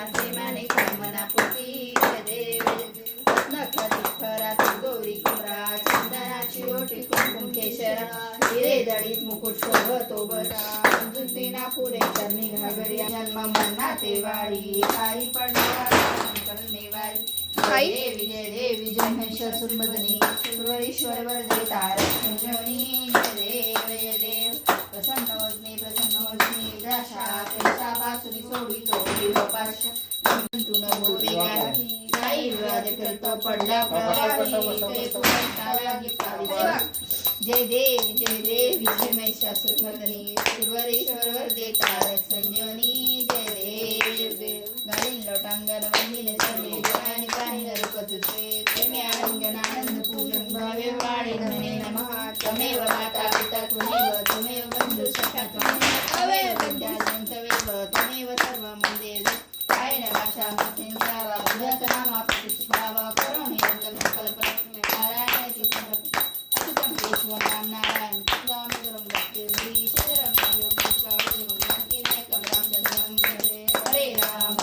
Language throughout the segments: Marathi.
मासे माने मनापुटी जय देव नखरी खरात गौरी कुमरा चंदनाची ओटी कुंकुम केशरा हिरे दळीत मुकुट शोभतो बरा जुतीना पुरे चरणी घागरिया जन्म मनाते वाडी आई पडणार जय देवी जय महिषासुरमर्दिनी सुरवरीश्वर वरदे तारक संजीवनी जय देव प्रसन्न वदनी दशा कैसा बासुरी सोडितो विभपाश तुन बोले काही विवाद करतो पडला प्रवाही जय देवी जय महिषासुरमर्दिनी सुरवरीश्वर वरदे तारक संजीवनी जय देव गाली लोटांगण वंदिने चरणी जयानि पाहि नरपतुते प्रेमे आनंद पूजन भावे वाणी नमे नमः तमेव माता पिता त्वमेव बंधु सखा त्वमेव विद्याधन तमेव सर्वं देव कायेन वाचा मनसेन वा बुद्धनामा प्रतिष्ठावा करोमि कल्पना नारायणाय अच्युतं केशवं नारायण दामोदरं भक्तिर्भि शरणं देवं कृष्णं शान्तिनायकं रामचन्द्रं हरे राम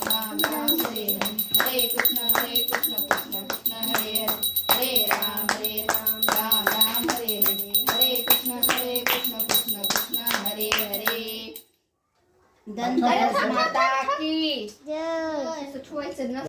राम राम हरे कृष्ण कृष्ण कृष्ण हरे हरे राम राम राम हरे हरे कृष्ण कृष्ण कृष्ण हरे हरे धनतेरस माता की जय.